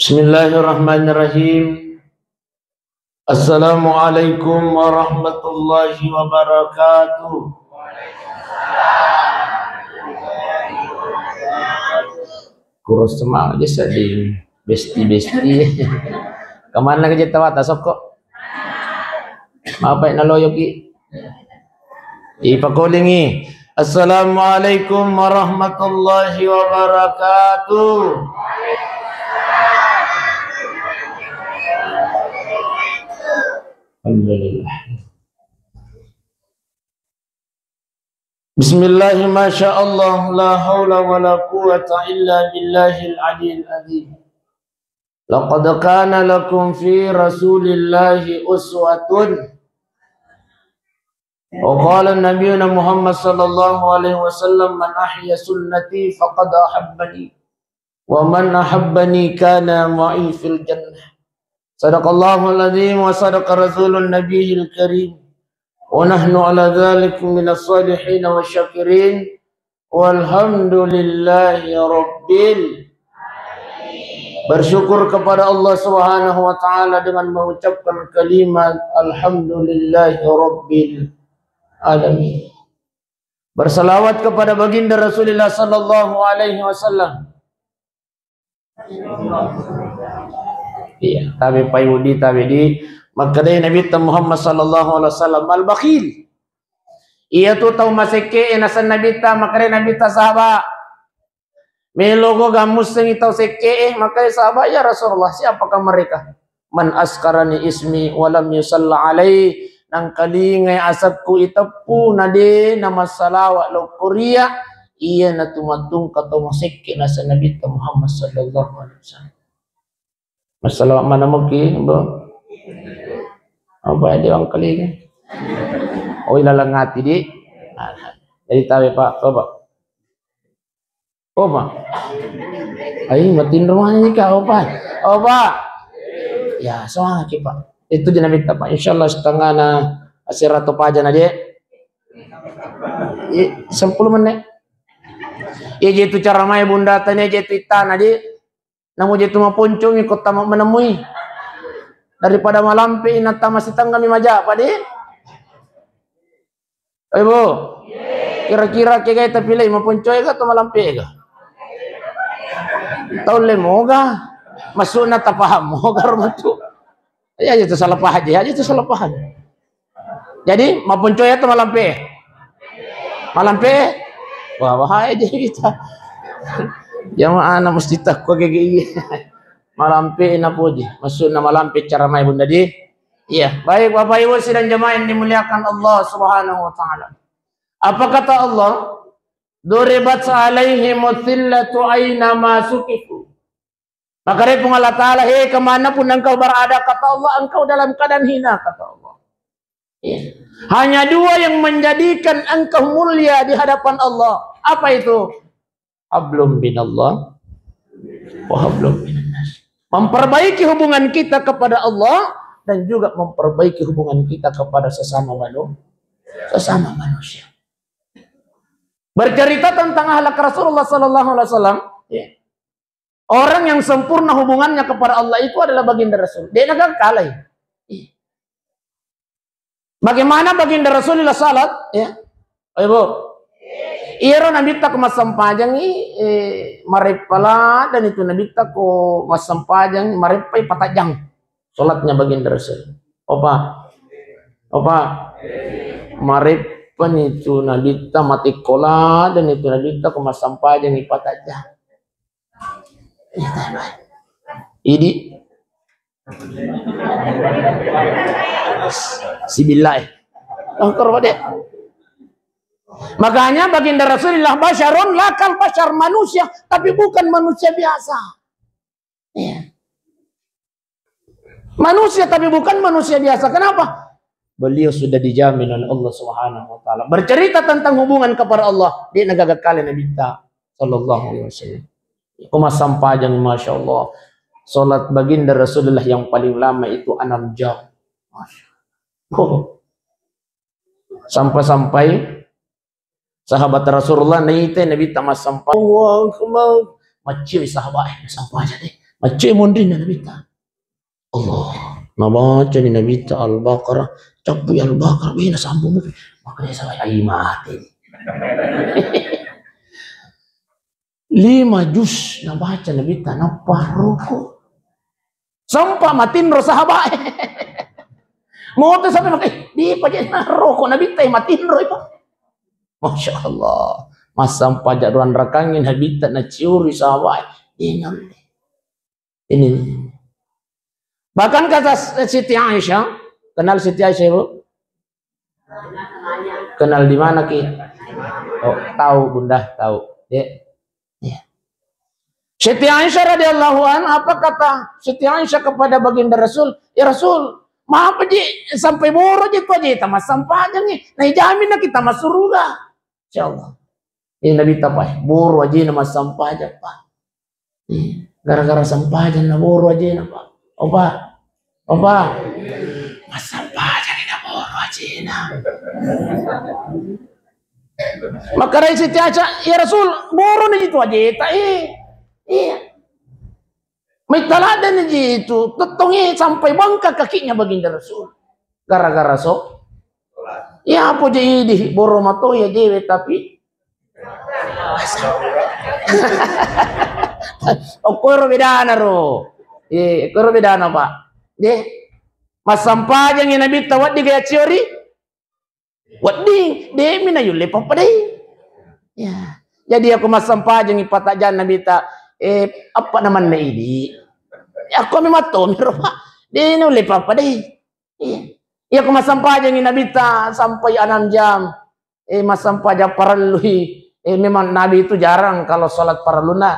Bismillahirrahmanirrahim. Assalamualaikum warahmatullahi wabarakatuh. Kurus semangat aja sedih besti. Kemana kerja tawat asap kok? Apa yang naloyoki? Ipakolingi. Assalamualaikum warahmatullahi wabarakatuh. Alhamdulillah. Bismillah, masya Allah, la hawla wa la quwata illa billahil aliyil azim. Laqad kana lakum fi rasulillahi uswatun. Wa qala nabiyuna Muhammad sallallahu alaihi wasallam, man ahya sunnati faqad ahabbani wa man ahabbani kana ma'i fil jannah. Sadaqallahul azim wa sadaqa rasulun nabiyil karim. Wa nahnu ala dhalik minas salihin wa syakirin. Walhamdulillahi rabbil. Bersyukur kepada Allah Subhanahu wa taala dengan mengucapkan kalimat alhamdulillahi rabbil alamin. Bersalawat kepada baginda Rasulullah sallallahu alaihi wasallam. Iya, tabi payudi tabi di makadai Nabi Muhammad sallallahu alaihi wasallam al-bakhil. Iya tu tahu maseke enasan Nabi ta makadai Nabi ta sahabat. Melogo gamus sing tahu seke makadai sahabat ya Rasulullah, siapakah mereka? Man askarani ismi walam yusalla alai, nang kalingai asapku itapu nade nama salawat lo Korea iya na tumatung kata maseke nasan Nabi Muhammad sallallahu alaihi wasallam. Masalah mana mungkin, bro? Apa dia orang kali ni? Oh, ilalang hati di. Jadi tahu pak, coba. Oh pak, ayo matiin rumahnya ni kau pak. Oh pak, ya semangat pak. Itu jangan minta pak. Insyaallah setengah na asirato pajan aja. 10 menit. Ya itu cara main bunda tanya jadi tanah aja. Namun jatuh maponcong ikut tamak menemui daripada malampi nata masih kami majak pak di. Ibu, kira-kira kita pilih maponcong ke atau malampi ke? Tahu lemoga masuk nata paham moga rumutu. Ya itu salah paham aja itu salah paham. Jadi maponcong atau malampi? Malampi? Wah bahaya jadi kita. Jamaah na mesti takwa gigi malampi na puji masuk na malampi cara mai bunda di. Iya, baik Bapak Ibu sidang jamaah yang dimuliakan Allah Subhanahu wa taala. Apa kata Allah? Duribat alaihim thillatu aina ma sukifu. Maka dari Allah taala, hei kemana pun engkau berada, kata Allah, engkau dalam keadaan hina, kata Allah. Iya. Hanya dua yang menjadikan engkau mulia di hadapan Allah. Apa itu? Hablum minallah wa hablum minannas. Memperbaiki hubungan kita kepada Allah dan juga memperbaiki hubungan kita kepada sesama manusia. Bercerita tentang akhlak Rasulullah sallallahu alaihi wasallam, ya. Orang yang sempurna hubungannya kepada Allah itu adalah baginda Rasul. Dia enggak kalah. Ya. Bagaimana baginda Rasulullah salat, ya? Ibu Iro Nabi tak masam pajang marip pala dan itu Nabi tak ko masam pajang marip pai patajang salatnya baginda Rasul. Opa marip pan itu Nabi tak mati kola dan itu Nabi tak ko masam pajang patajang. Ini sibilai. Angkor wade. Makanya baginda Rasulullah basyarun lakal basyar, manusia tapi bukan manusia biasa. Ya. Manusia tapi bukan manusia biasa. Kenapa? Beliau sudah dijamin oleh Allah Subhanahu wa taala. Bercerita tentang hubungan kepada Allah di negara kalian Nabi sallallahu alaihi wasallam. Kuma sampajang masya Allah. Salat baginda Rasulullah yang paling lama itu 6 jam. Oh. Sampai-sampai sahabat Rasulullah naite Nabi tamas sampai Allah kemau macam sahabat sampai aja deh Aceh mondri na nabita. Allah, nabaca ni nabita Al-Baqarah, capu Al-Baqarah, bina sambung mo. Makanya sa ay mati. 5 juz nabaca nabita naparuko. Sampai matinro sahabat. Mau tu sampai makai, di pajak rokok nabita matinro itu. Masya Allah. Mas sampai jaduan rakangin habitat na ciuri sahabat. Ini. Bahkan kata Siti Aisyah, kenal Siti Aisyah ibu? Kenal di mana ki? Oh, tahu bunda, tahu. Ya. Siti Aisyah radhiyallahu anha, apa kata Siti Aisyah kepada baginda Rasul? Ya Rasul, maaf aja sampai boro aja itu aja kita mas sampah aja nih. Nah jamin lah kita masuk surga. Insyaallah. Ini Nabi tapai, boro aja nama sampah aja pak. Gara-gara sampah aja na boro aja na pak. Opa, mas sampah aja nih na boro aja na. Maka dari Siti Aisyah, ya Rasul, boro nih itu aja kita iya. May taladan aja itu, tetongnya sampai bangka kakinya baginda Rasul. Gara-gara sok. Ya apa jadi di boro mato ya dewe tapi. Okoro bedana ro. Okoro bedana pak. Deh, mas sampah yang nabi tawat di gaya ciori. Wadi, deh mina yule papadai. Ya, jadi aku mas sampah yang ipatajan nabi tak. Apa namanya ini? Aku memang tahu mereka. Dia ni oleh apa deh? Iya, aku mas sampah aja Nabi ta sampai 6 jam. Mas sampah aja paralui. Memang Nabi itu jarang kalau sholat paraluna.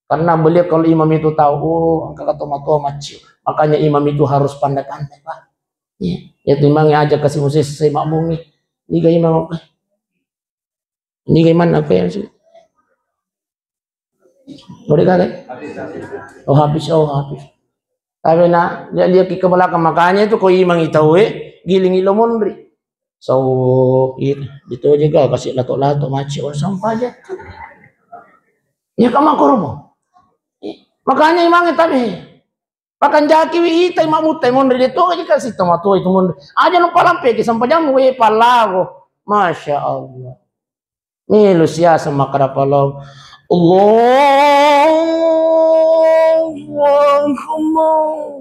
Karena beliau kalau imam itu tahu, angka kata matua macu. Makanya imam itu harus pandai-pandai pak. Ya timbangnya aja kasih musik saya makmum nih. Ini gaya imam apa? Ini gimana apa ya sih? Boleh kagak? Oh habis. Tapi nak dia ke belakang makanya itu kau imang itu giling ilo mondri. So itu juga kasih lato-lato maci orang sampah aja. Ya kamu kormo. Makanya imang itu tapi makan jaki wi imam mutai mondri dia tuh aja kasih tomato itu mondri. Aja lupa lampe ke sampai jam palago. Masya Allah. Nih Lucia sama kerapalong. Allahu Akbar.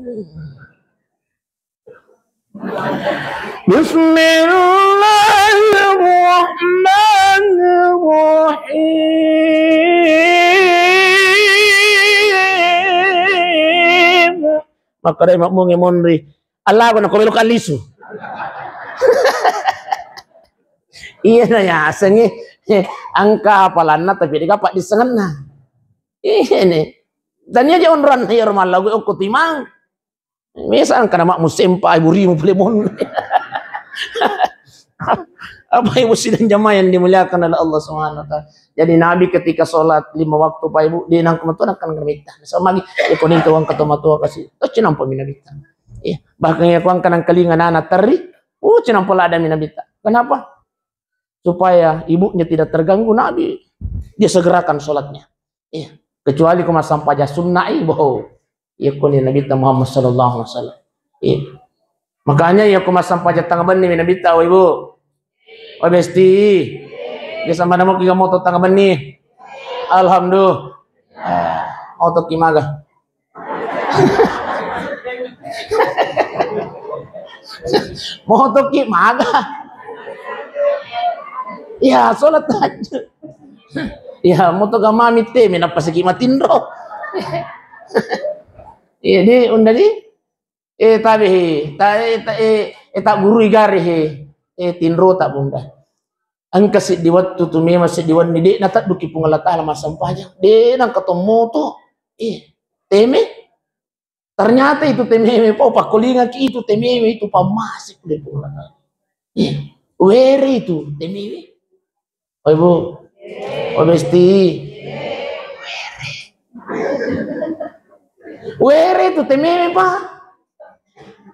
Bismillahirrahmanirrahim. Maka dia makmum ngemondri. Allah ko na kumelo kalisu. Iya na ya asengi. Angka apalan na tapi digapak di sengenna. Ini. Dan dia onran ya rumah lagu aku timang. Misal karena mak musim pak ibu rimu plemon. Apa ibu sidang jamaah yang dimuliakan oleh Allah Subhanahu wa taala. Jadi Nabi ketika sholat 5 waktu pak ibu dia nang kematuan akan ngemita. Sama lagi ekonomi tuang ketemu tua kasih. Oh cenam peminabita. Iya. Bahkan ya kuang kanang kelingan anak teri. Cenam pola ada minabita. Kenapa? Supaya ibunya tidak terganggu Nabi. Dia segerakan sholatnya. Iya. Kecuali kalau sampai aja sunnah ibu. Iya kuni Nabi Muhammad sallallahu alaihi wasallam. Iya. Makanya ya kalau sampai aja tangga benih Nabi tahu ibu. Oh besti. Dia sama nama kita moto tangga benih. Alhamdulillah. Moto kimaga. Moto kimaga. Ya sholat tahajud. Ya moto gamami te minapa segi matindro. Iya di undali tabi tak guru igari tindro tak bunda. Angka si diwat tu memang si diwan ni de natat duki pungalata lama sampahnya. De nang ketemu tuh. Teme. Ternyata itu teme pa pakulingan ki itu teme itu pamasik de pungalata. Were itu teme. Oh ibu, oh besti, were itu tememe pak.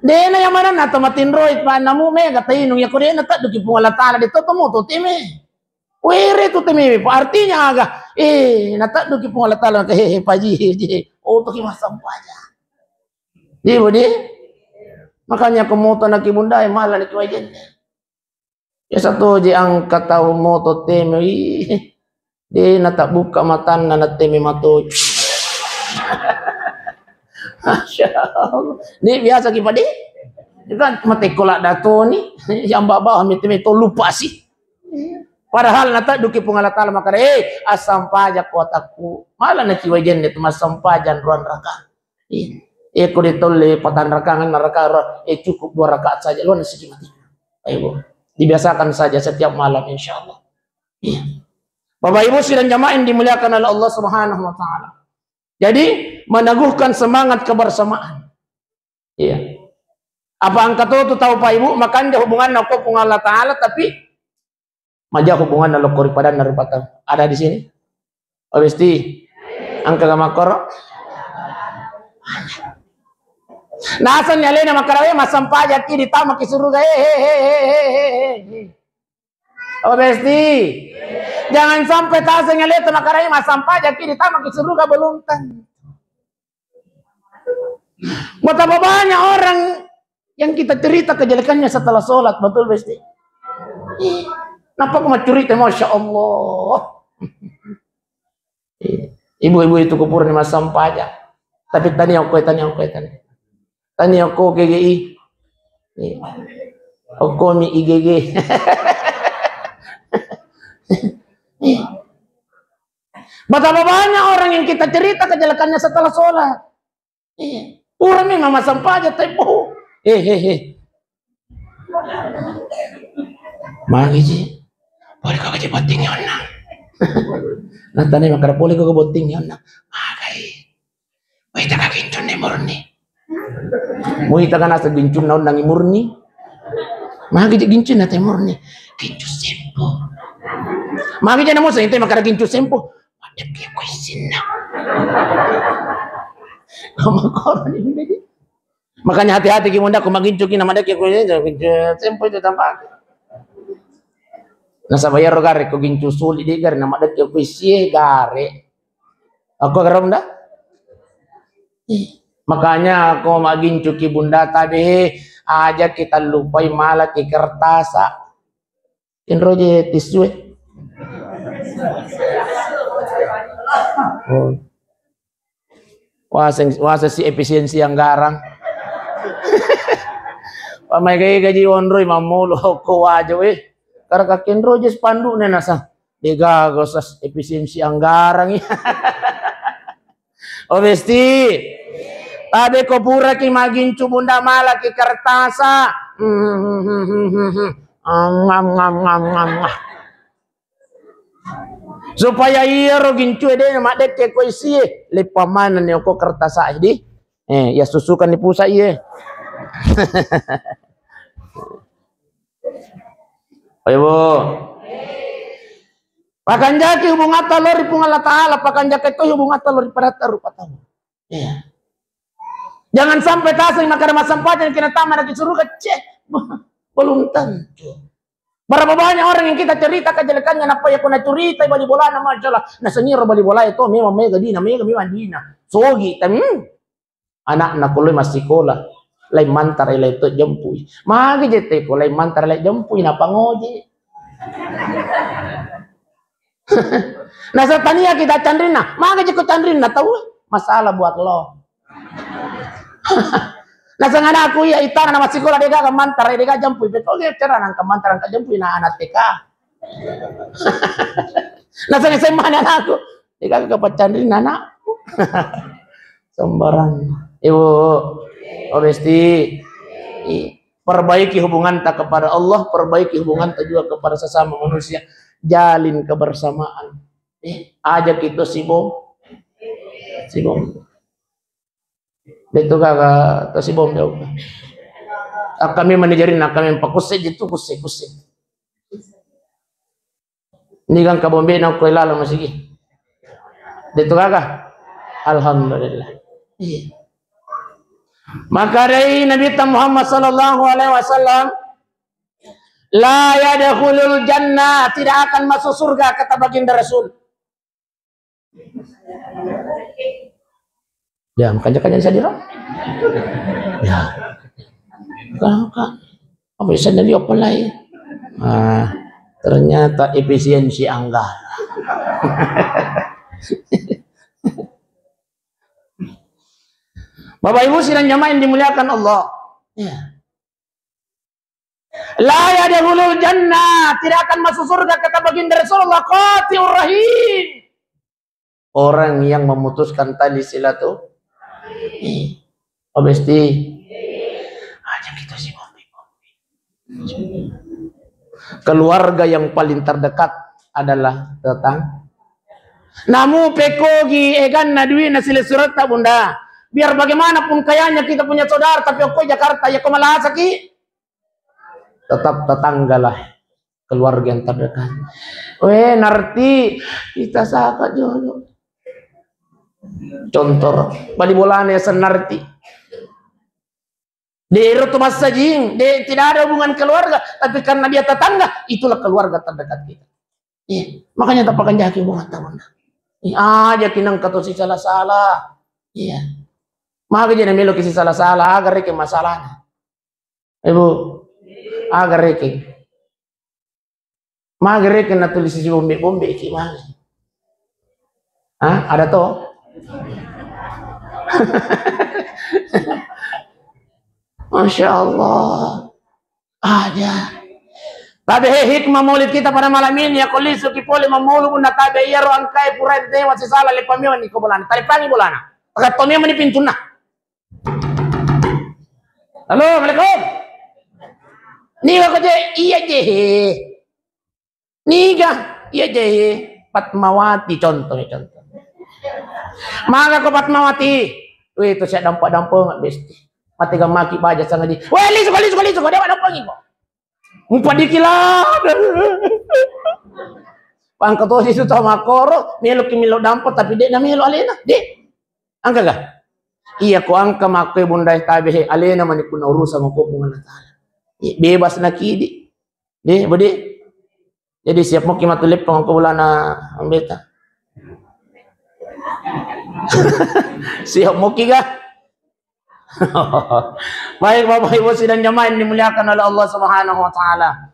Dena yang mana nata matin roit pa namu me kata inung ya kau dena tak duki pungalatala di totomo to teme. Were itu tememe pak artinya agak nata duki pungalatala ke hehe paji. Oh, tuh kimas sampaja. Di budi. Makanya kemoto na kibunda malah ni kiwajen. Ya satu je angkat tahu moto teme. Di nata buka matan na teme mato. Masya Allah. Ini biasa kipadi. Kan mati kolak dato ni yang bawah miti-miti lupa sih. Padahal nata duki pungala tala makara asam pajak kotaku malah na kiwajen itu mas sampajan ruan raka. Ko ditole patan rakangan neraka cukup 2 rakaat saja lu nasi mati. Ayo dibiasakan saja setiap malam insyaallah. Bapak Ibu sidang jamaah yang dimuliakan oleh Allah Subhanahu wa taala. Jadi meneguhkan semangat kebersamaan. Iya. Apa angkat itu tahu Pak Ibu? Makanya hubungan aku dengan Allah Ta'ala tapi maja hubungan nalo kori pada narupata. Ada di sini? Obesti. Angka gamakor. Nasan nyalena makarawe masampaja ki ditama ki suruga. Obesti. Jangan sampai tasa nyaleta makarawe masampaja ki ditama ki suruga belum tan. Betapa banyak orang yang kita cerita kejelekannya setelah sholat, betul besti? Kenapa aku cerita, masya Allah. Ibu-ibu itu kupuran mas sampah tapi tani aku KGI, aku mi IGG. Betapa banyak orang yang kita cerita kejelekannya setelah sholat. Orang memang mas sampah aja, tapi Magi ji, boleh kau kerja boting ya nak. Nanti makara boleh kau boting ya nak. Magai, mau kita kagincun nih murni. Mau kita kan asal gincun naon nangi murni. Magi ji gincun nanti murni. Gincun sempo. Magi ji namo sehinte makara gincun sempo. Ada dia kuisin nak. Kamu koran ini jadi. Makanya hati-hati kimunda kung magincukin nama dek sempo itu tampak. Nasa bayar gare ko gincu suli di gare nama dek ko sie gare. Aku garam dah. Makanya aku magincuki bunda tadi aja kita lupai malah ki kertasa. Inroje tisu. Oh. Wasa si efisiensi yang garang. Pamay kay gaji onroy mamulo ko aja karena kakin rojes pandu nasa digago sa efisiensi anggarang ya. Obesti tadi ko pura ki magincu bunda mala ki kertasa supaya iya ro gincu ede mak dek ko isi le pamanan ne ko kertasa di ya susukan di pusa iya. Ayo pakan jaki hubungan talor di Allah Ta'ala, pakan jaki itu hubungan talor pada rupa tahu. Iya. Jangan sampai tasing makar masampah dan kena taman lagi suruh kecek. Belum tentu. Berapa banyak orang yang kita cerita kejelekannya apa ya kena cerita bali bola nama masalah. Nah senyir bali bola itu memang mega dina sogi tapi anak kuliah masih sekolah. Lai mantar lai tu jempui. Magi jete ko lai mantar lai jempui na pangoji. Nah satania kita candrina, magi jeko candrina tahu masalah buat lo. Nah sangana aku ya itana nama sekolah dega ka mantar dega jempui betul ya cara nang ka mantar ka jempui na anak TK. Nah sang mana aku dega ka pacandrina na. Sembarang. Ibu Obesti perbaiki hubungan tak kepada Allah, perbaiki hubungan tak juga kepada sesama manusia, jalin kebersamaan. Ajak itu si bom, itu kakak, itu si bom jauh. Kami manajerin, kami pakus saja itu kusik. Ini kan kabombe nak kau lalu masih. Itu kakak, alhamdulillah. Maka dari Nabi Muhammad sallallahu alaihi wasallam la yadkhulul jannah, tidak akan masuk surga kata baginda Rasul. Ya, makanya bisa dirang. Ya. Kan. Apa bisa dari apa lain? Ternyata efisiensi anggaran. Bapak Ibu sidang jamaah yang dimuliakan Allah. Ya. La yadkhulul jannah, tidak akan masuk surga kata baginda Rasulullah, qati'ur rahim. Orang yang memutuskan tali silaturahmi. Obesti. Aja kita sih keluarga yang paling terdekat adalah tetangga. Namu pekogi egan nadui nasile surat tak bunda. Biar bagaimanapun kayanya kita punya saudara, tapi aku Jakarta ya kemalahan sakit. Tetap tetanggalah keluarga yang terdekat. Weh narti kita sahabat jodoh. Contoh bali bolane senarti. Di rumah sajing, tidak ada hubungan keluarga, tapi karena dia tetangga, itulah keluarga terdekat kita. Iya, makanya tak pakai jaki hubungan tahun. Aja kinang kata si salah. Iya. Maka jadi melo kisi salah agar reke masalahnya. Ibu, agar reke. Maka reke na tulis si bombe iki mah. Ada toh? Masya Allah. Aja. Tapi hikmah maulid kita pada malam ini ya kulisu kipole mamulu na tabe yaro angkai purai dewa sisala le pamiwa ni ko bolana. Tali pangi bolana. Pakat pamiwa ni pintuna. Halo, Assalamualaikum. Niga ko je iya je. Niga iya je. Patmawati contoh. Maka ko Patmawati. Wih itu saya dampak-dampak nggak besti. Mati gak maki baja sangat di. Wah lisu dia dampangi kok. Umpat dikilah. Pangkat tuh situ sama koro. Milo dampak tapi dia na milo alena. Dek. Angka gak? Iya ko angka makoy bundai tabi alena manikuna urusan mo ko pungan natala. Bebas na kidi. Di, budi. Jadi siap mo kimatulip pang ko wala na ang beta. Siap mo kiga. Baik Bapak Ibu sidang jamaah yang dimuliakan oleh Allah Subhanahu wa taala.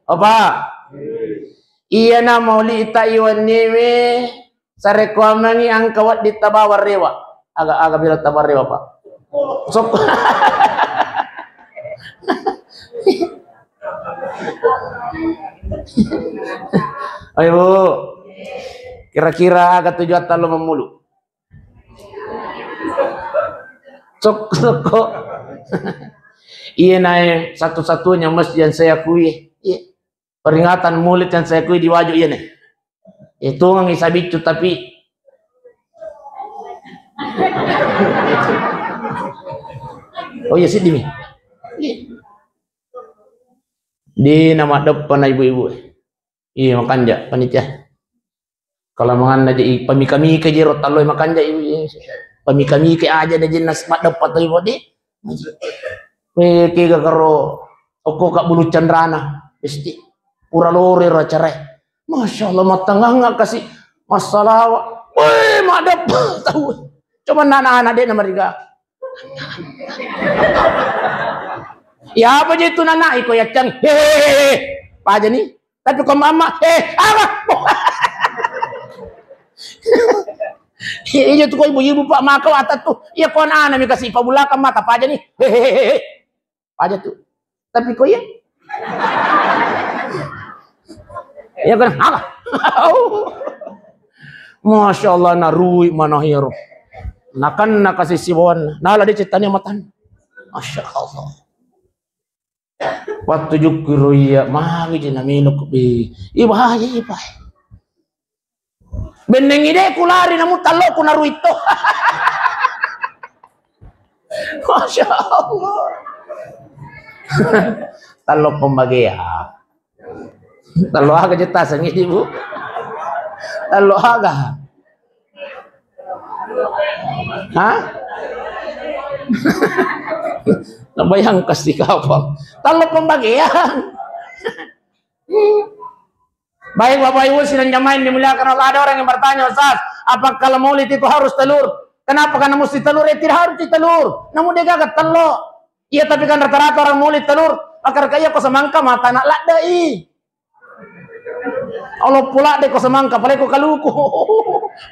Opa. Iya na mauli ita iwan niwe sa rekwamangi ang kawat di tabawar rewa. Aga bila tabawar rewa Pak. Sok. Ayo Bu. Kira-kira agak 7 atau memulu. Sok. Iya naik satu-satunya masjid yang saya akui. Iya. Peringatan mulut yang saya akui di wajah iya nih. Itu nggak bisa bicu tapi oh iya sih Dimi. Di nama depan ibu-ibu. Iya makan ja panitia. Kalau makan aja pamika-mika jero taloy makan ja ibu. Pamika-mika aja na jenas mat dapat ibu di. Kiga karo oko kak bulu candrana pasti pura lori ra cerai. Masya Allah matangah nggak kasih masalah. Woi mak dapat tahu. Cuma anak-anak dia nama riga. Ya apa je itu nana iko ya cang. Hehehe. Apa aja nih? Tapi kok mama apa? Iya tuh kok ibu-ibu Pak Makau atas tuh. Iya kok anak mi kasih pabulakan mata apa aja nih? Hehehe. Apa aja tuh. Tapi kok ya? Ya kan apa? Masya Allah narui mana hero. Nakan nakasih siwan. Nala dia ceritanya matan. Masya Allah. Waktu jukuru ya mari jina minuk bi. Ibah ya ibah. Beneng ide kulari namu talo ku naru itu. Masya Allah. Talo pembagia. Talo aga jetasan ibu. Talo aga. Hah? Nabayang kasih kapal. Talo pembagian. Baik Bapak Ibu sidang jamaah yang dimuliakan Allah, ada orang yang bertanya, Ustaz, Apa kalau maulid itu harus telur? Kenapa? Karena mesti telur? Tidak harus telur. Namun dia gagal telur. Iya, tapi kan rata-rata orang maulid telur. Akar kaya ko semangka mata nak ladai. Allah pula dek ko semangka, paling ko kaluku.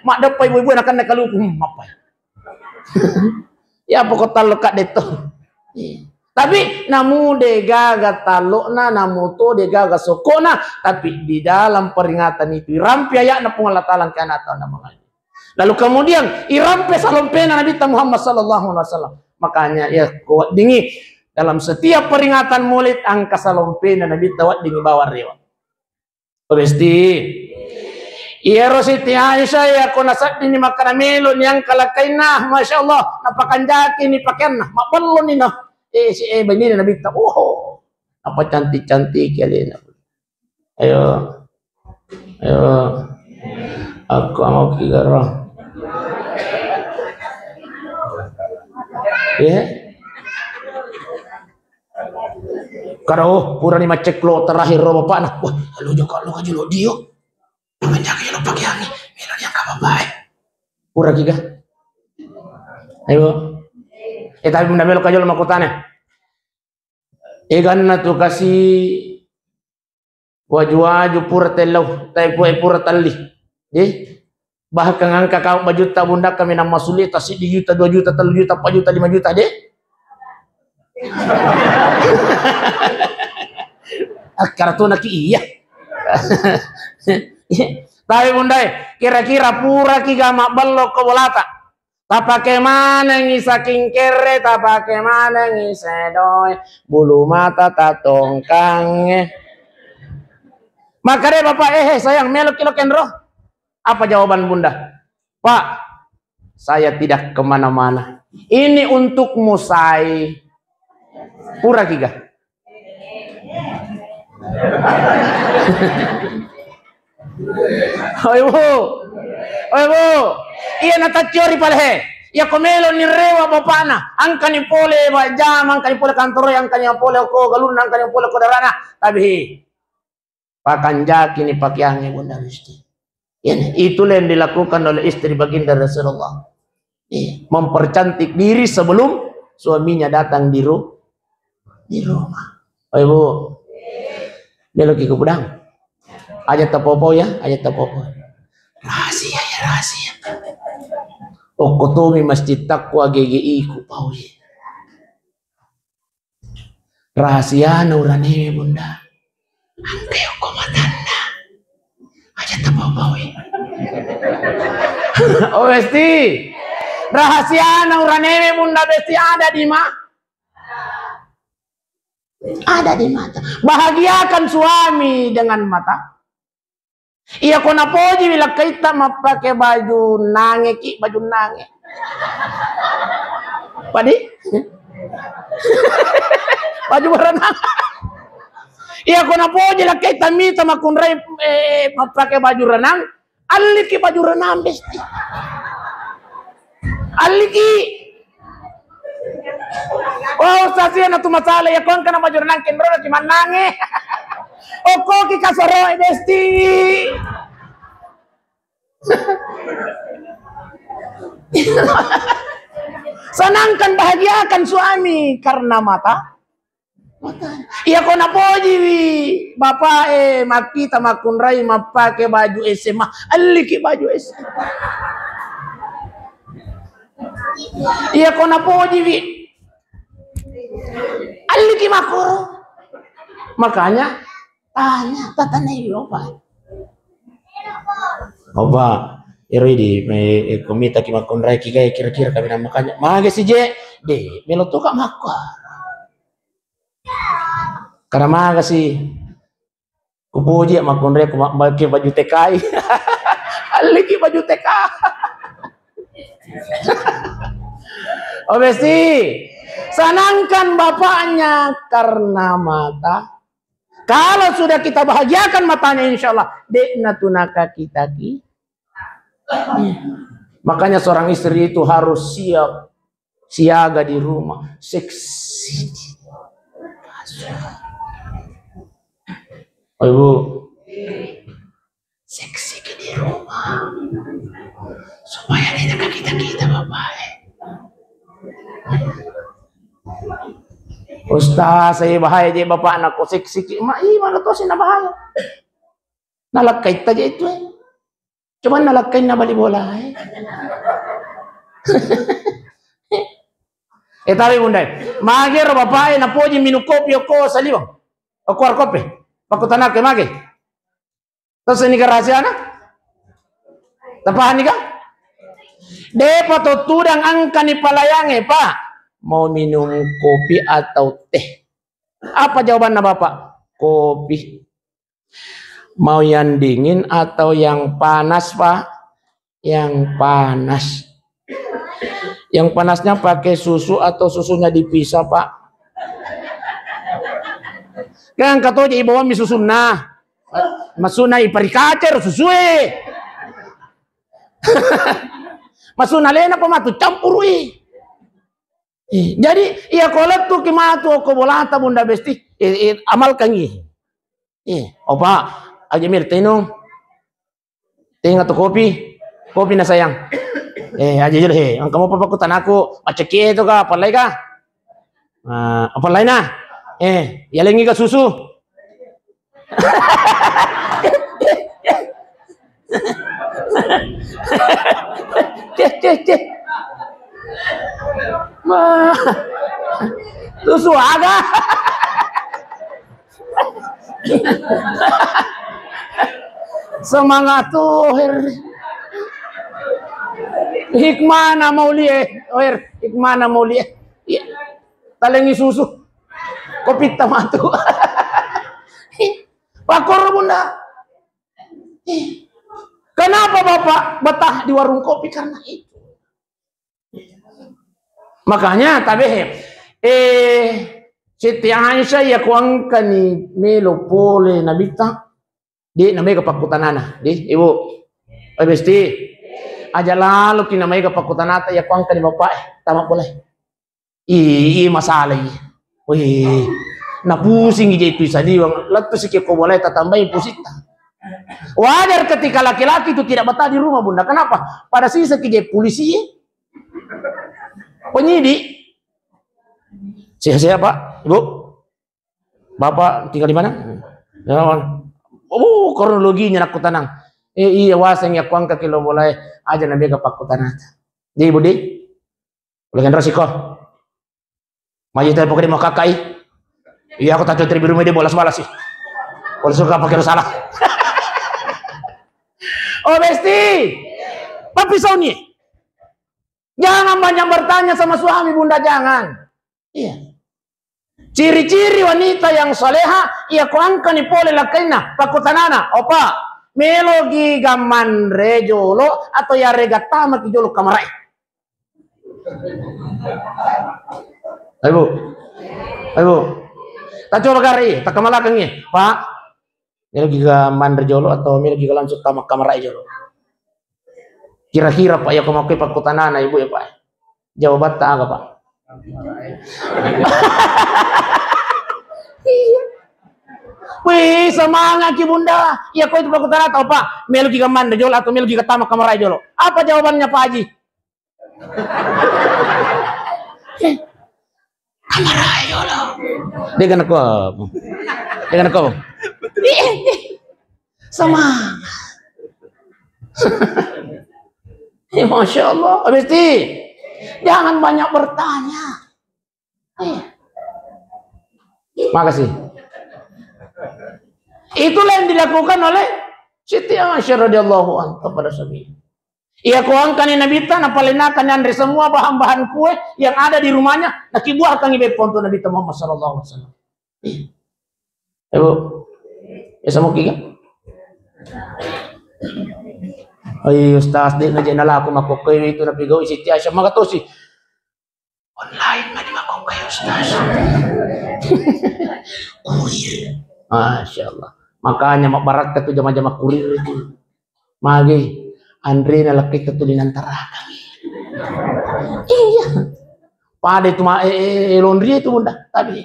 Mak dapat ibu-ibu akan nak kaluku. Mapai. Ya pokok taluk kat deto. Tapi namu de gaga talukna, namu to de gaga sokona, tapi di dalam peringatan itu rampi ayak na Allah Ta'ala ke anak tahu nama. Lalu kemudian irampe salompena Nabi Muhammad sallallahu alaihi wasallam. Makanya ya kuat dingi dalam setiap peringatan Maulid angka salompena Nabi tawat dingi bawa rewa. Pasti. Iya Rositi Aisyah ya kona sak ini makan melon yang kalakainah, masya Allah napakan jaki ni pakaian nah mapelon ni nah si begini Nabi tahu oh apa cantik kalian. Ayo aku mau kira ya karo pura ni macek lo terakhir ro bapak nah wah lu juga lo aja lo dio jangan jaga lo pakai angin melon yang apa baik pura giga ayo tapi bunda melo kajo lo makutane egan na tu kasih waju pura telau tapi pura tali bahkan angka kau bajuta bunda kami nama sulit tasik di juta 2 juta 3 juta 4 juta 5 juta deh kartu nak iya tapi bunda kira-kira pura kiga mak belok ke bolata tak pakai mana ngisaking kere tak pakai mana ngisedoy bulu mata tak tongkang maka deh bapak sayang melok kilo kendro. Apa jawaban bunda? Pak, saya tidak kemana-mana. Ini untukmu say. Pura kiga. Oi bu. Iya nata ciori palhe. Ya komelo ni rewa bapana. Angka ni pole jam, angka ni pole kantor, angka ni pole ko galun, angka ni pole ko darana. Tapi pakan jaki ni pakaiannya bunda mesti. Itulah yang dilakukan oleh istri baginda Rasulullah. Mempercantik diri sebelum suaminya datang di rumah. Oh ibu, belok ke pedang. Aja tapopo ya, aja tapopo. Rahasia ya rahasia. Okotomi masjid takwa GGI ku pau. Rahasia nurani bunda. Angke komatanda. Aja tapopo. Oh besti. Rahasia nurani bunda besti ada di mana? Ada di mata. Bahagiakan suami dengan mata. Iya kona poji bila kita pakai baju nange ki baju nange. Padi? Baju berenang. Iya kona poji lah kita minta makunrai pakai baju renang. Aliki baju renang besti. Aliki. Oh sasia na tu masalah ya kon kana baju renang kendro ki manange. Oh kok ki kasoro besti. Senangkan bahagiakan suami karena mata. Iya kona poji bapak makita makunrai mapake baju SMA aliki baju SMA. Iya kona poji aliki makuro. Makanya tanya opa. Opa, di komita ki makunrai ki gaya kira-kira kami nama makanya. Mage si je, de melo to ka makwa. Karena maga si kupuji makunrai ku make baju TKI. Aliki baju TKI. Oh besti, senangkan bapaknya karena mata. Kalau sudah kita bahagiakan matanya, insya Allah dekna tunaka kita ki. Makanya seorang istri itu harus siaga di rumah, seksi. Oh ibu, seksi di rumah. Ustaz, saya bahaya je bapak anak ko sik-sik. Mana to sina bahaya. Nalakay ta je itu. Cuma nalakay na bali bola. Tabi bunda. Mage ro bapak na poji minu kopi ko sa liwang. O kuar kopi. Pakutan ke mage. Terus ini ke rahasia na? Tapahan ni ka? De patutudang angka ni palayange, Pak. Mau minum kopi atau teh? Apa jawaban bapak? Kopi. Mau yang dingin atau yang panas, Pak? Yang panas. Yang panasnya pakai susu atau susunya dipisah, Pak? Kan kata aja ibawa mi susu na. Masuna iparikacer susue. Masuna lena pa matu campurui. Jadi ia kolek tu kimatu ko bolata bunda besti amal kangi. Opa aja mir tenung. Tenga tu kopi. Kopi na sayang. Aja jure ang kamu papakutan aku paceki itu ka palay ka. Apa lain na? Yalengi ka susu. Cek. Susu aga. Semangat tuh. Hikmah na maulie. Hikmah na maulie. Talengi susu. Kopi tamatu. Pakor bunda. Kenapa bapak betah di warung kopi? Karena itu. Makanya tabe Siti Aisyah ya kuangka ni melo pole nabita di namai kapakutanana di ibu besti aja lalu kinamai kapakutanata ya kuangka ni bapak tamak boleh masalah wih na pusing ije itu sadiwang lalu sikit ko boleh tambahin pusita. Wajar ketika laki-laki itu tidak betah di rumah bunda. Kenapa? Pada sisa kije polisi, penyidik. Siapa Pak, Ibu, Bapak tinggal di mana? Kronologinya aku tenang. Iya waseng ya kuangka kilo boleh aja nabi ke pakutanat. Di Ibu di, boleh kan resiko. Maju tadi pokoknya mau kakai. Iya aku tak cuci rumah dia bolas-balas sih. Boleh suka pakai salah. Oh besti, tapi Sony, jangan banyak bertanya sama suami bunda jangan. Iya. Ciri-ciri wanita yang soleha, ia kuangkan ipole lakaina, pakutanana, opa, melogi gaman rejolo atau ya regatama kijolo kamarai. Ayo, tak coba kari, tak kamalakangnya, Pak. Ini giga mandar jolo atau ini giga langsung tamak kamar aja jolo. Kira-kira Pak ya kemakai pakutanana ibu ya Pak. Jawaban tak apa Pak. Wih semangat ki bunda. Ya kau itu pakutanana atau Pak? Melu giga mandar jolo atau melu giga tamak kamar aja jolo. Apa jawabannya Pak Haji? Kamar aja jolo. Dengan aku. Semangat. Masya Allah. Abesti, jangan banyak bertanya. Makasih. Itulah yang dilakukan oleh Siti Aisyah radhiyallahu anha kepada suami. Ia kuangkan Nabi ta napalinakan yang dari semua bahan-bahan kue yang ada di rumahnya nakibuahkan ibe ponto Nabi Muhammad sallallahu alaihi wasallam. Ibu ya sama kiga. Ay ustaz di na nala ako makokoy ito na pigaw Siti Aisyah magatosi. Online na di makokoy ustaz. Kurir. Masya Allah. Makanya mabarat ka to jama-jama kurir itu. Magi Andre na laki ketulinan tarakan. Iya. Pada itu laundry itu bunda tadi.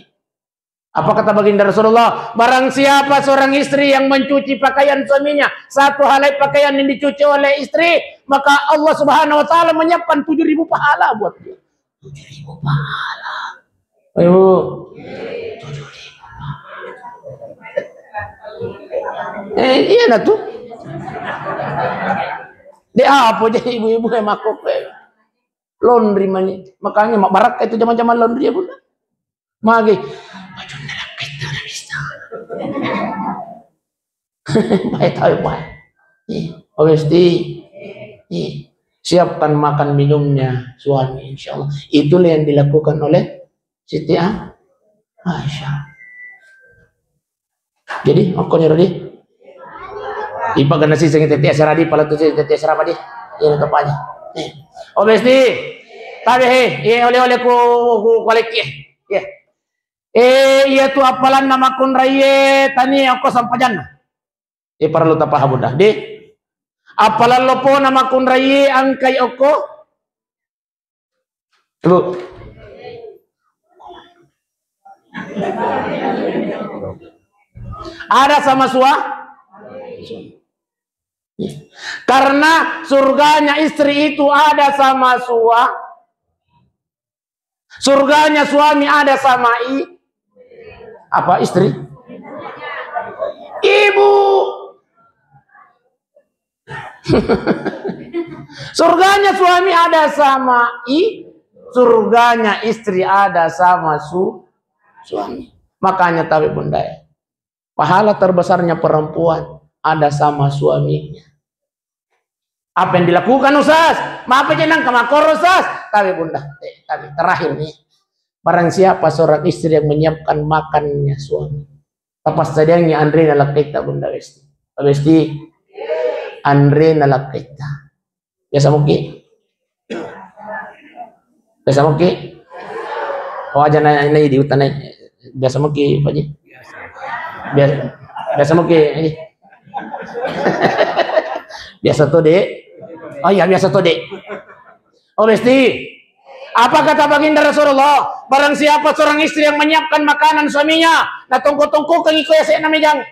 Apa kata baginda Rasulullah? Barang siapa seorang istri yang mencuci pakaian suaminya, satu helai pakaian yang dicuci oleh istri, maka Allah Subhanahu wa taala menyiapkan 7.000 pahala buat dia. 7.000 pahala. Ibu. Iya nah tuh. Dia apa jadi ibu-ibu yang makuk laundry mani. Makanya mak barak itu zaman-zaman laundry ya bunda. Magi. Baju nalak itu na bisa. Baik tahu baik. Pasti. Siapkan makan minumnya suami insyaallah. Itulah yang dilakukan oleh Siti Aisyah. Jadi aku nyerdi. Ipa gana sih sing tete asara di pala tu tete asara pa di. Ini tepatnya. Pasti. Tabi oleh ku kualiki. Ya. Iya tu apalan nama kun raye tani ako sampajan. Perlu tapah bunda. Di apalan lo po nama kun raye angkay ako. Ibu. Ada sama karena surganya istri itu ada sama surganya suami ada sama istri ibu. Surganya suami ada sama surganya istri ada sama suami. Makanya tahu bunda ya, pahala terbesarnya perempuan ada sama suaminya. Apa yang dilakukan Ustaz? Maaf aja nang kamakor Ustaz. Tapi bunda, tapi terakhir nih, barang siapa seorang istri yang menyiapkan makannya suami, tapas sadangnya Andre nalak kita bunda Besti, Andre nalak kita. Biasa mungkin, oh aja na di hutan biasa mungkin Pak Ji. Biasa mungkin ini. Biasa tuh dek. Oh iya biasa tuh dek. Oh Besti, apa kata baginda Rasulullah? Barang siapa seorang istri yang menyiapkan makanan suaminya, na tungku-tungku kang iko ya sa namijang.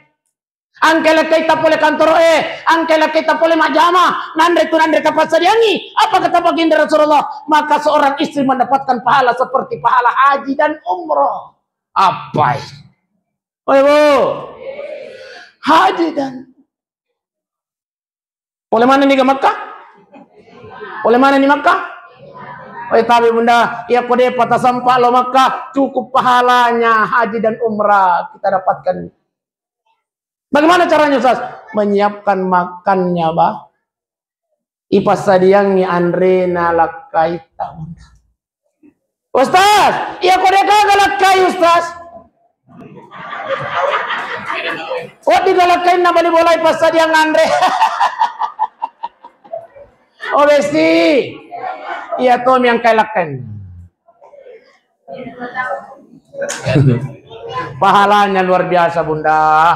Angkela kita pole kantor angkela kita pole majama, nandre tapat sadiangi. Apa kata baginda Rasulullah? Maka seorang istri mendapatkan pahala seperti pahala haji dan umroh. Apa? Oh ibu, haji dan oleh mana nih ke Makkah? Oleh mana nih Makkah? Oh tapi bunda, ya kode patah sampah lo Makkah cukup pahalanya haji dan umrah kita dapatkan. Bagaimana caranya Ustaz? Menyiapkan makannya bah. Ipas sadiangi Andre nalakai tahun. Ustaz, iya kode kagalakai Ustaz. Oh digalakai na bali bolay pas sadiang Andre. Oh Besti, iya Tom yang kailakan. Pahalanya luar biasa bunda.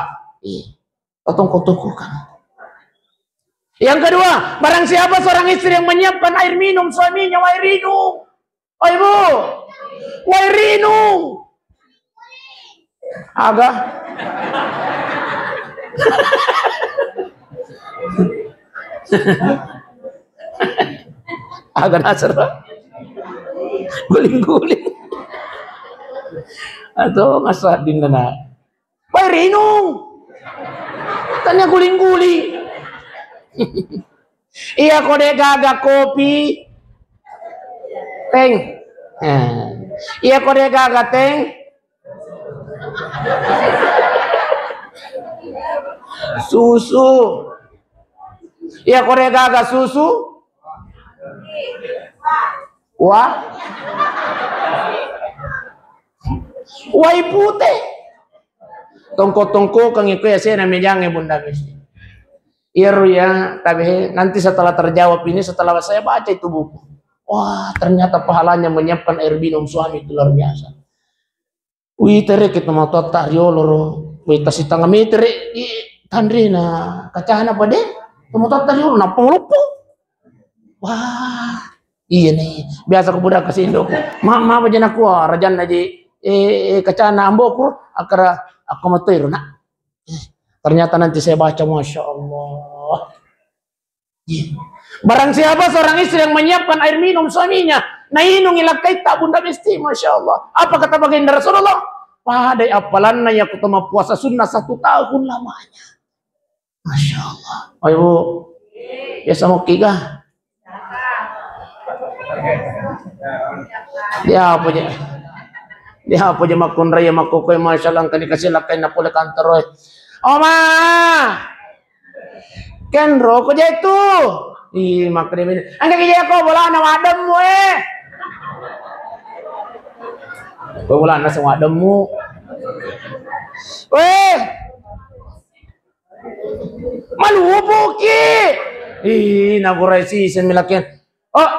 Tunggu kan. Yang kedua, barang siapa seorang istri yang menyiapkan air minum suaminya, wairinu. Oh ibu, wairinu. Agak. Agak nasar. Guling-guling. Atau ngasadin na. Wairinu. Tanya guling-guling. Iya kode gaga kopi teng. Iya kode gaga teng. Susu. Iya kode gaga susu. Wah. Wai putih. Tongko-tongko kang iko ya saya namanya bunda Besti. Iya ya, tapi nanti setelah terjawab ini, setelah saya baca itu buku, wah ternyata pahalanya menyiapkan air minum suami itu luar biasa. Wih tere kita mau total yoloro, wih tasih tangga meter tandri na kacahan apa deh, mau total yoloro napang lupa. Wah iya nih, biasa aku budak kasih indok, ma bajan aku rajan aja kacahan amboku akara aku mau tiru nak. Ternyata nanti saya baca, Masya Allah. Barang siapa seorang istri yang menyiapkan air minum suaminya, Nainung ilakai tak bunda mesti, masya Allah. Apa kata baginda Rasulullah? Padai apalan na aku tama puasa sunnah 1 tahun lamanya. Masya Allah. Ayo, ya sama kiga. Dia apa aja makun raya makukoy masya Allah kan dikasih lakai na pula kantor. Oma, kan rokok aja itu. Ih, makrim ini. Angkat aja aku bola nama ademmu bola na sama ademmu. Malubo ki. Ih, nagurasi semilakin. Oh,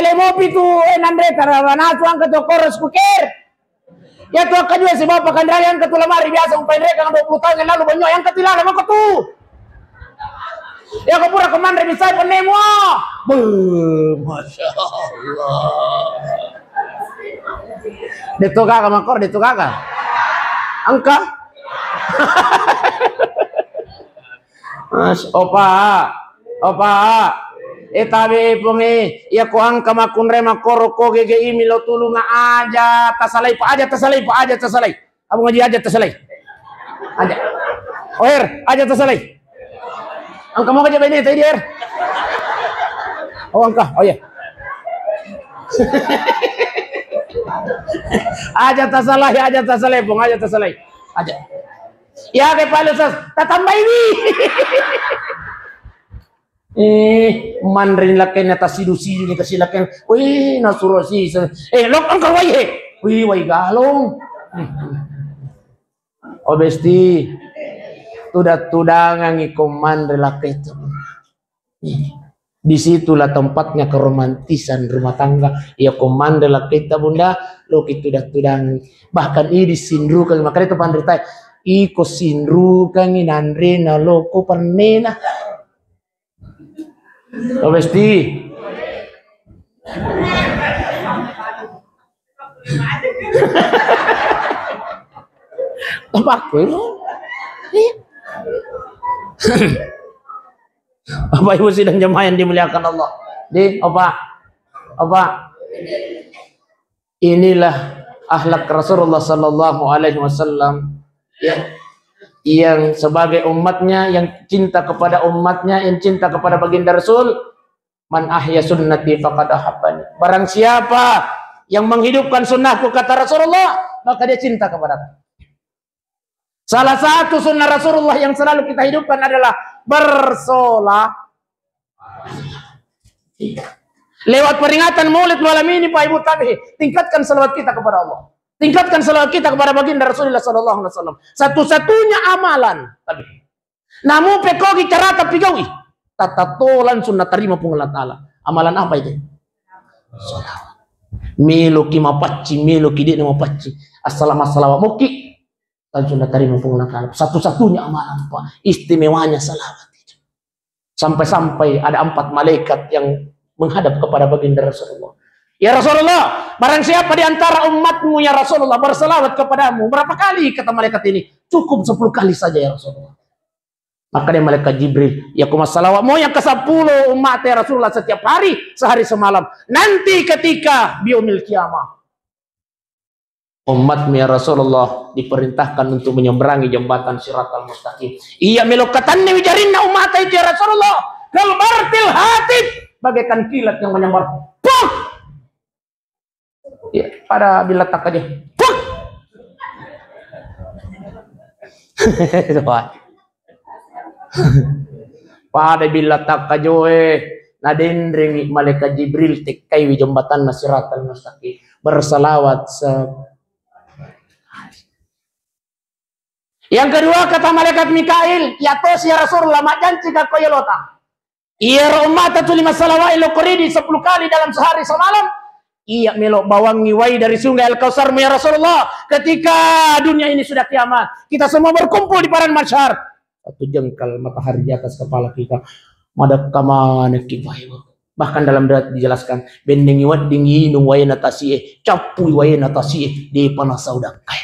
le mopi tu nandre tarawana tu angkat koros kukir. Ya tu akan juga si bapak kandrayan ke tu lemari biasa umpai mereka 20 tahun yang lalu banyak yang ketilala maka tu. Ya kau pura kemana bisa penemu. Masya Allah. Ditukar ke makor, ditukar ke? Angka? Mas, opa. Tabi pungi, ya ko angka makun rema koroko gege imi lo tulunga aja, tasalai. Abu ngaji aja tasalai. Aja. Oher, aja tasalai. Angka mau kerja ini tadi dia. Oh angka, oh ya. Aja tasalai, bung aja tasalai. Aja. Ya ke palu sas, tatambah ini. Mandarin lakai nata sidu ni kasih lakai. Wih, nasurosi. Lok angka wai wai galong. Obesti. Tudah-tudangan ikoman relake itu. Disitulah tempatnya keromantisan rumah tangga. Ya koman relake itu bunda, lo kita tudah-tudangan. Bahkan ini disindrukan, makanya itu pandai. Iko sindrukan inandre na loko pernena. Obesti. Apa aku? Bapak Ibu sidang jemaah yang dimuliakan Allah. Apa? Inilah akhlak Rasulullah sallallahu alaihi wasallam yang sebagai umatnya, yang cinta kepada umatnya, yang cinta kepada baginda Rasul. Man ahya sunnati faqad ahabbani. Barang siapa yang menghidupkan sunnahku, kata Rasulullah, maka dia cinta kepadaku. Salah satu sunnah Rasulullah yang selalu kita hidupkan adalah bersolat. Lewat peringatan Maulid malam ini Pak Ibu Tabi, tingkatkan salawat kita kepada Allah. Tingkatkan salawat kita kepada baginda Rasulullah sallallahu alaihi wasallam. Satu-satunya amalan Tabi. Namu pekogi cara tapi gawi. Tatatolan sunnah terima pengelat Allah. Amalan apa itu? Salawat. Miluki mapacci, miluki di mapacci. Assalamualaikum muki. Dan sudah terima pengenalan. Satu-satunya amalan Pak, istimewanya salawat itu. Sampai-sampai ada 4 malaikat yang menghadap kepada baginda Rasulullah. Ya Rasulullah, barang siapa di antara umatmu ya Rasulullah bersalawat kepadamu, berapa kali kata malaikat ini? Cukup 10 kali saja ya Rasulullah. Maka dia malaikat Jibril, ya kuma salawatmu yang ke-10 umat ya Rasulullah setiap hari, sehari semalam. Nanti ketika biumil kiamah, umatmu ya Rasulullah diperintahkan untuk menyeberangi jembatan Siratal Mustaqim. Iya melokatanni wijarinna umat itu ya Rasulullah. Kal bartil hatib, bagaikan kilat yang menyambar. Puh! Ya, pada bilatak aja. Puh! Pada bilatak aja nadendring malaikat Jibril tekai wi jembatan Siratal Mustaqim bersalawat Yang kedua kata malaikat Mikail, ya tos ya Rasulullah majan cika koyelota. Iya umat tu 5 salawat lo koridi 10 kali dalam sehari semalam. Iya melo bawang ngiwai dari sungai Al-Kautsar ya Rasulullah. Ketika dunia ini sudah kiamat, kita semua berkumpul di padang mahsyar. 1 jengkal matahari di atas kepala kita. Madap kamana kibai. Bahkan dalam berat dijelaskan, bendengi wat dingi nung wayna tasieh, capu wayna tasieh di panas saudakai.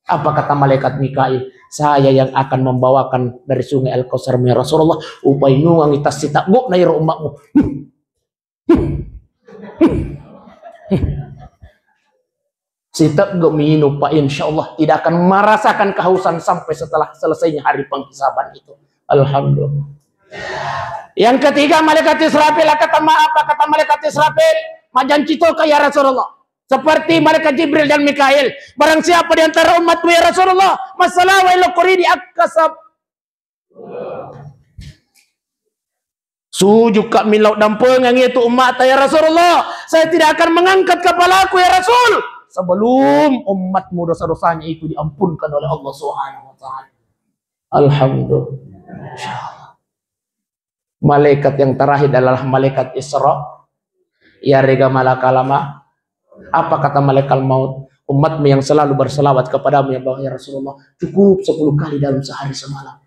Apa kata malaikat Mikail? Saya yang akan membawakan dari sungai Al-Kautsar ya Rasulullah. Upay nungang itas sitakbo na iro umakmu. Setiap gak minum Pak, insya Allah tidak akan merasakan kehausan sampai setelah selesainya hari penghisaban itu. Alhamdulillah. Yang ketiga, malaikat Israfil. Kata apa kata malaikat Israfil? Majan cito ya Rasulullah. Seperti malaikat Jibril dan Mikail. Barang siapa di antara umatmu ya Rasulullah, masalah wa ila quridi akasab. Sujud kak milau dan pengang itu umat ya Rasulullah. Saya tidak akan mengangkat kepalaku ya Rasul sebelum umatmu dosa-dosanya itu diampunkan oleh Allah Subhanahu wa taala. Alhamdulillah. Malaikat yang terakhir adalah malaikat Isra. Ya rega malakalama. Apa kata malaikat maut? Umatmu yang selalu berselawat kepadamu ya Rasulullah cukup 10 kali dalam sehari semalam.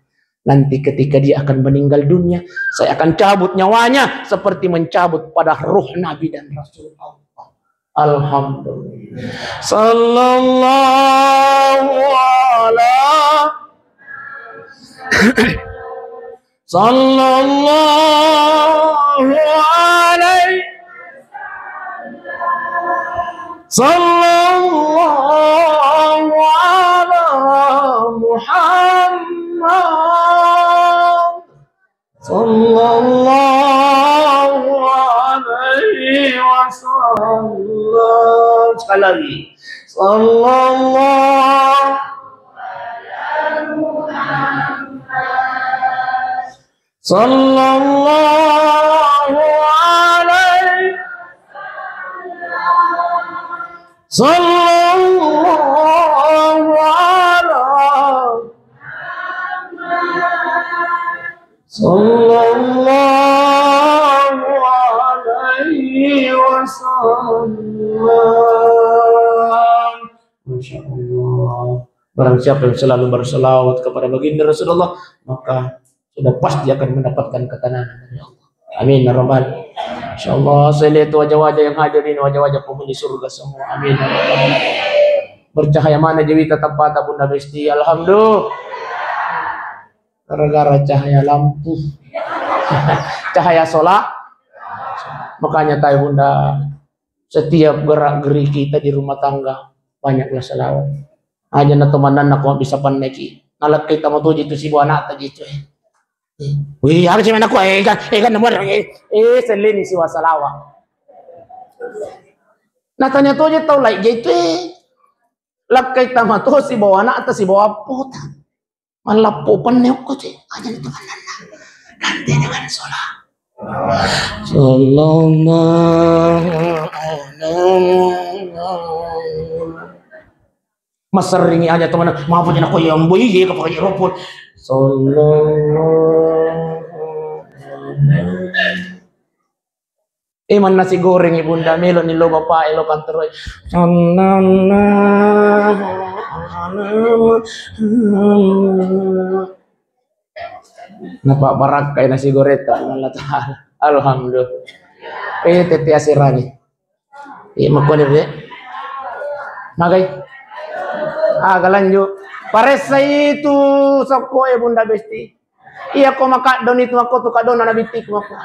Nanti ketika dia akan meninggal dunia, saya akan cabut nyawanya seperti mencabut pada ruh Nabi dan Rasul Allah. Alhamdulillah. Sallallahu ala sallallahu alaihi sallallahu ala Muhammad sallallahu alaihi wasallam. Sekali lagi. Sallallahu sallallahu alaihi sallallahu ala sallallahu alaihi wasallam. Masya Allah. Barang siapa yang selalu berselawat kepada baginda Rasulullah, maka sudah pasti akan mendapatkan ketenangan dari Allah. Amin ya rabbal. Insyaallah saya lihat wajah-wajah yang hadir ini wajah-wajah penghuni surga semua. Amin ya rabbal. Bercahaya mana Dewi tetap patah Bunda Besti. Alhamdulillah. Gara-gara cahaya lampu. Cahaya solar. Makanya tahu Bunda, setiap gerak-geri kita di rumah tangga banyaklah selawat. Aja na teman aku bisa paneki. Nalat kita mau tuju itu si buah anak tadi itu. Wih, harus main aku kan nomor selini si wasalawa. Nah tanya tuh aja tahu like gitu. Lak kita mah tuh si bawa anak atau si bawa pot. Malah popan neok kok sih. Aja itu kan nanti dengan sholat. Sallallahu Mas seringi aja teman, maaf aja aku yang boy ya kepakai robot. Man nasi goreng ibunda melo ni lo bapak elo kantor. Napa barak kayak nasi goreng Allah Taala. Alhamdulillah. Tete asirani. Makone deh. Magai. Galanjo. Paresa itu soko Bunda Besti. Iya ko maka don itu aku tuh kadon na bitik mo ko.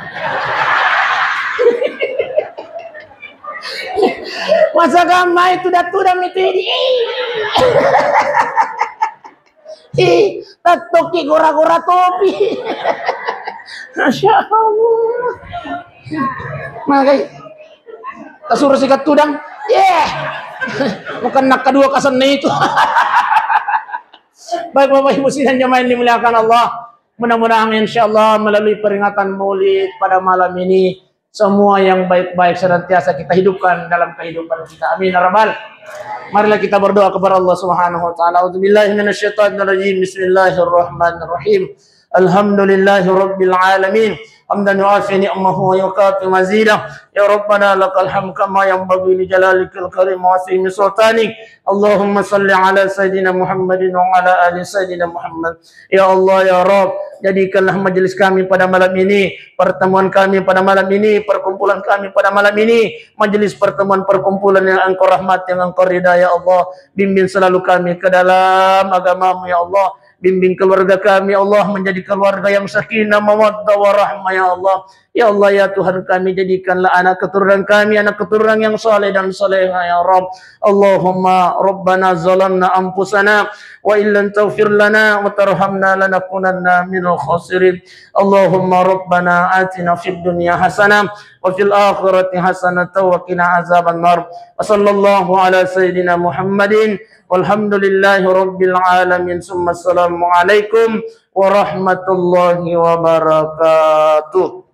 Masa gamay itu datuda mitidi. Tatoki gora-gora topi. Masya Allah. Magai. Kasur sikat tudang. Bukan nak kedua kasan itu. Baik Bapak Ibu sidang jemaah yang dimuliakan Allah. Mudah-mudahan insyaallah melalui peringatan Maulid pada malam ini semua yang baik-baik senantiasa kita hidupkan dalam kehidupan kita. Amin ya rabbal. Marilah kita berdoa kepada Allah Subhanahu wa taala. A'udzubillahi minasyaitonirrajim. Bismillahirrahmanirrahim. Alhamdulillahirabbil alamin. Hamdan yu'afi ni'amahu wa yukafi mazidah. Ya Rabbana lakal hamd kama yanbaghi li jalalikal karim wa azimi sultanik. Allahumma salli ala Sayyidina Muhammadin wa ala ali Sayyidina Muhammad. Ya Allah ya Rabb, jadikanlah majelis kami pada malam ini, pertemuan kami pada malam ini, perkumpulan kami pada malam ini, majelis pertemuan perkumpulan yang Engkau rahmat, yang Engkau ridha ya Allah. Bimbing selalu kami ke dalam agama-Mu ya Allah. Bimbing keluarga kami ya Allah menjadi keluarga yang sakinah mawaddah warahmah ya Allah. Ya Allah ya Tuhan kami, jadikanlah anak keturunan kami anak keturunan yang saleh dan salehah ya Rabb. Allahumma Rabbana zalamna anfusana wa illam taghfir lana wa tarhamna lanakunanna minal khasirin. Allahumma Rabbana atina fid dunya hasanah wa fil akhirati hasanah wa qina azaban nar. Wa sallallahu ala sayyidina Muhammadin walhamdulillahi rabbil alamin. Summa assalamu alaikum warahmatullahi wabarakatuh.